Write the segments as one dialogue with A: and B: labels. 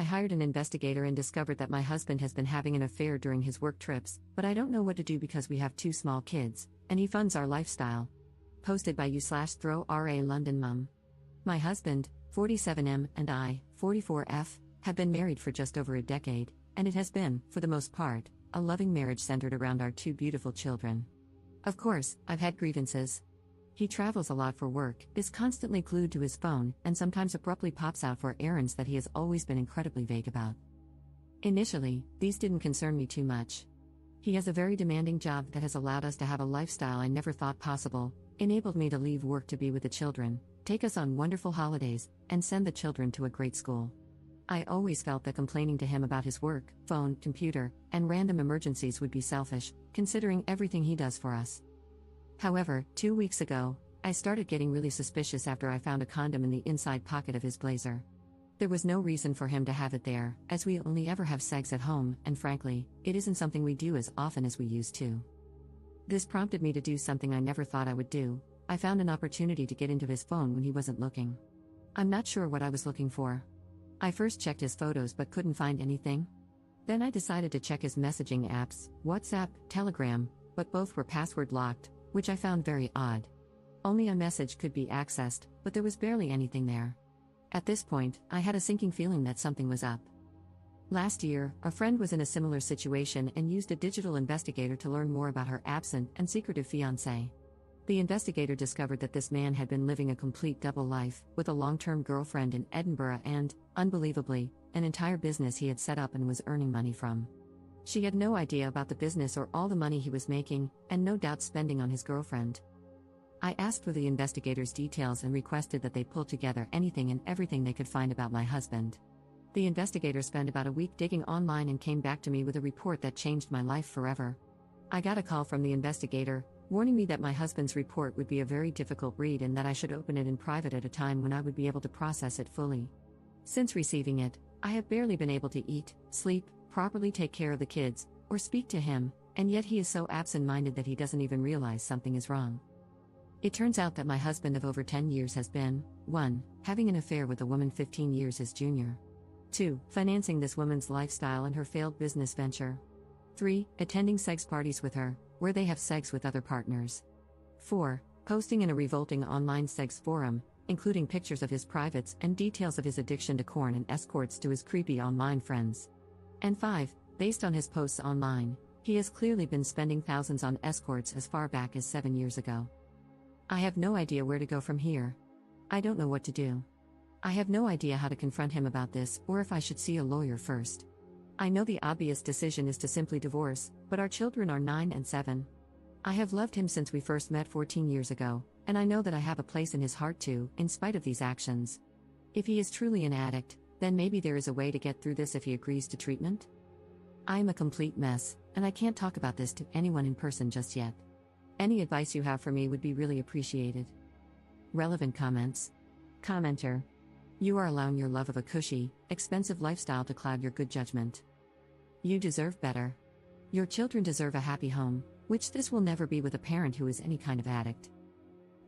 A: I hired an investigator and discovered that my husband has been having an affair during his work trips, but I don't know what to do because we have two small kids, and he funds our lifestyle. Posted by u/throw-ra London mum. My husband, 47M, and I, 44F, have been married for just over a decade, and it has been, for the most part, a loving marriage centered around our two beautiful children. Of course, I've had grievances. He travels a lot for work, is constantly glued to his phone, and sometimes abruptly pops out for errands that he has always been incredibly vague about. Initially, these didn't concern me too much. He has a very demanding job that has allowed us to have a lifestyle I never thought possible, enabled me to leave work to be with the children, take us on wonderful holidays, and send the children to a great school. I always felt that complaining to him about his work, phone, computer, and random emergencies would be selfish, considering everything he does for us. However, 2 weeks ago, I started getting really suspicious after I found a condom in the inside pocket of his blazer. There was no reason for him to have it there, as we only ever have sex at home, and frankly, it isn't something we do as often as we used to. This prompted me to do something I never thought I would do. I found an opportunity to get into his phone when he wasn't looking. I'm not sure what I was looking for. I first checked his photos but couldn't find anything. Then I decided to check his messaging apps, WhatsApp, Telegram, but both were password locked, which I found very odd. Only a message could be accessed, but there was barely anything there. At this point, I had a sinking feeling that something was up. Last year, a friend was in a similar situation and used a digital investigator to learn more about her absent and secretive fiancé. The investigator discovered that this man had been living a complete double life, with a long-term girlfriend in Edinburgh and, unbelievably, an entire business he had set up and was earning money from. She had no idea about the business or all the money he was making, and no doubt spending on his girlfriend. I asked for the investigator's details and requested that they pull together anything and everything they could find about my husband. The investigator spent about a week digging online and came back to me with a report that changed my life forever. I got a call from the investigator, warning me that my husband's report would be a very difficult read and that I should open it in private at a time when I would be able to process it fully. Since receiving it, I have barely been able to eat, sleep, properly take care of the kids, or speak to him, and yet he is so absent-minded that he doesn't even realize something is wrong. It turns out that my husband of over 10 years has been, 1. Having an affair with a woman 15 years his junior. 2. Financing this woman's lifestyle and her failed business venture. 3. Attending sex parties with her, where they have sex with other partners. 4. Posting in a revolting online sex forum, including pictures of his privates and details of his addiction to porn and escorts to his creepy online friends. And 5. Based on his posts online, he has clearly been spending thousands on escorts as far back as 7 years ago. I have no idea where to go from here. I don't know what to do. I have no idea how to confront him about this or if I should see a lawyer first. I know the obvious decision is to simply divorce, but our children are 9 and 7. I have loved him since we first met 14 years ago, and I know that I have a place in his heart too, in spite of these actions. If he is truly an addict, then maybe there is a way to get through this if he agrees to treatment? I am a complete mess, and I can't talk about this to anyone in person just yet. Any advice you have for me would be really appreciated. Relevant comments. Commenter. You are allowing your love of a cushy, expensive lifestyle to cloud your good judgment. You deserve better. Your children deserve a happy home, which this will never be with a parent who is any kind of addict.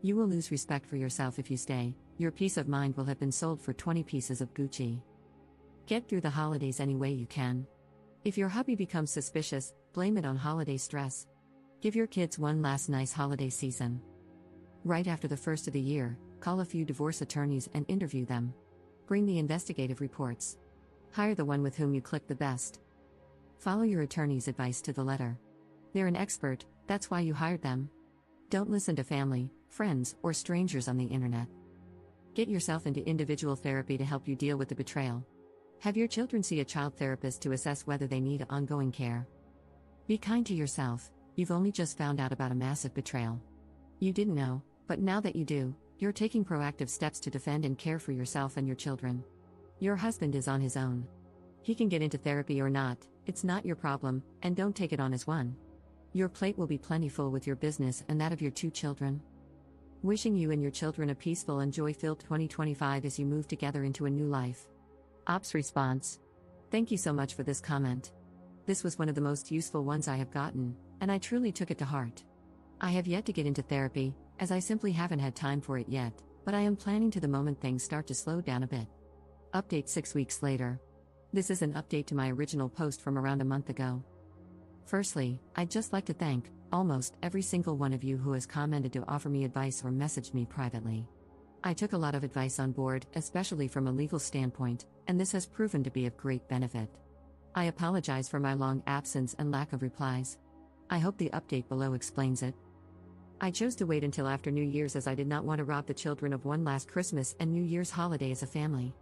A: You will lose respect for yourself if you stay. Your peace of mind will have been sold for 20 pieces of Gucci. Get through the holidays any way you can. If your hubby becomes suspicious, blame it on holiday stress. Give your kids one last nice holiday season. Right after the first of the year, call a few divorce attorneys and interview them. Bring the investigative reports. Hire the one with whom you click the best. Follow your attorney's advice to the letter. They're an expert, that's why you hired them. Don't listen to family, friends, or strangers on the internet. Get yourself into individual therapy to help you deal with the betrayal. Have your children see a child therapist to assess whether they need ongoing care. Be kind to yourself, you've only just found out about a massive betrayal. You didn't know, but now that you do, you're taking proactive steps to defend and care for yourself and your children. Your husband is on his own. He can get into therapy or not, it's not your problem, and don't take it on as one. Your plate will be plentiful with your business and that of your 2 children. Wishing you and your children a peaceful and joy-filled 2025 as you move together into a new life. Ops response. Thank you so much for this comment. This was one of the most useful ones I have gotten, and I truly took it to heart. I have yet to get into therapy, as I simply haven't had time for it yet, but I am planning to the moment things start to slow down a bit. Update 6 weeks later. This is an update to my original post from around a month ago. Firstly, I'd just like to thank almost every single one of you who has commented to offer me advice or messaged me privately. I took a lot of advice on board, especially from a legal standpoint, and this has proven to be of great benefit. I apologize for my long absence and lack of replies. I hope the update below explains it. I chose to wait until after New Year's as I did not want to rob the children of one last Christmas and New Year's holiday as a family.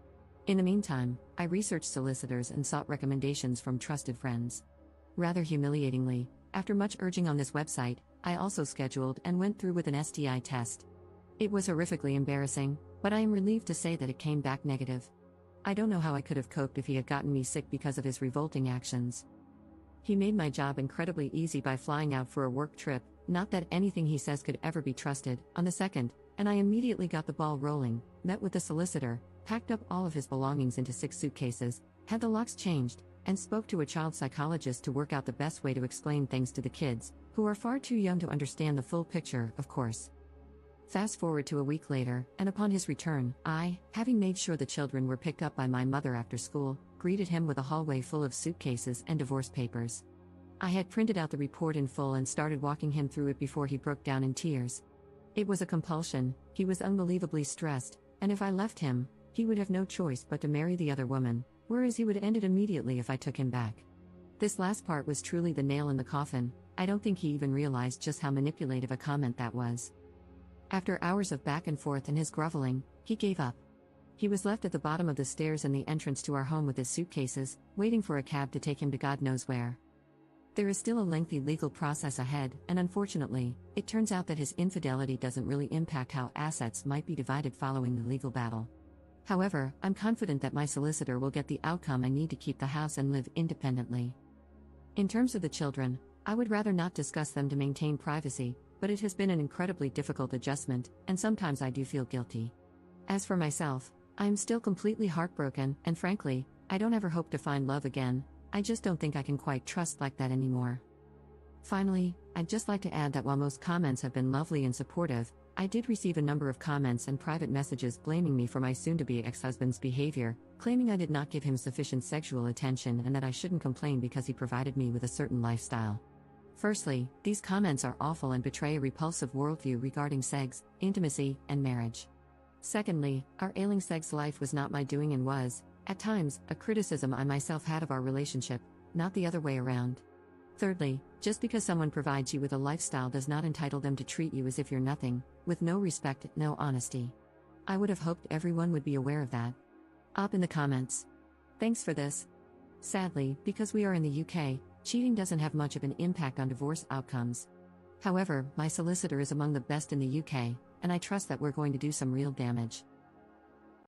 A: In the meantime, I researched solicitors and sought recommendations from trusted friends. Rather humiliatingly, after much urging on this website, I also scheduled and went through with an STI test. It was horrifically embarrassing, but I am relieved to say that it came back negative. I don't know how I could have coped if he had gotten me sick because of his revolting actions. He made my job incredibly easy by flying out for a work trip, not that anything he says could ever be trusted, on the 2nd, and I immediately got the ball rolling, met with the solicitor, packed up all of his belongings into 6 suitcases, had the locks changed, and spoke to a child psychologist to work out the best way to explain things to the kids, who are far too young to understand the full picture, of course. Fast forward to a week later, and upon his return, I, having made sure the children were picked up by my mother after school, greeted him with a hallway full of suitcases and divorce papers. I had printed out the report in full and started walking him through it before he broke down in tears. It was a compulsion, he was unbelievably stressed, and if I left him, he would have no choice but to marry the other woman, whereas he would end it immediately if I took him back. This last part was truly the nail in the coffin. I don't think he even realized just how manipulative a comment that was. After hours of back and forth and his groveling, he gave up. He was left at the bottom of the stairs in the entrance to our home with his suitcases, waiting for a cab to take him to God knows where. There is still a lengthy legal process ahead, and unfortunately, it turns out that his infidelity doesn't really impact how assets might be divided following the legal battle. However, I'm confident that my solicitor will get the outcome I need to keep the house and live independently. In terms of the children, I would rather not discuss them to maintain privacy, but it has been an incredibly difficult adjustment, and sometimes I do feel guilty. As for myself, I am still completely heartbroken, and frankly, I don't ever hope to find love again. I just don't think I can quite trust like that anymore. Finally, I'd just like to add that while most comments have been lovely and supportive, I did receive a number of comments and private messages blaming me for my soon-to-be ex-husband's behavior, claiming I did not give him sufficient sexual attention and that I shouldn't complain because he provided me with a certain lifestyle. Firstly, these comments are awful and betray a repulsive worldview regarding sex, intimacy, and marriage. Secondly, our ailing sex life was not my doing and was, at times, a criticism I myself had of our relationship, not the other way around. Thirdly, just because someone provides you with a lifestyle does not entitle them to treat you as if you're nothing, with no respect, no honesty. I would have hoped everyone would be aware of that. Up in the comments. Thanks for this. Sadly, because we are in the UK, cheating doesn't have much of an impact on divorce outcomes. However, my solicitor is among the best in the UK, and I trust that we're going to do some real damage.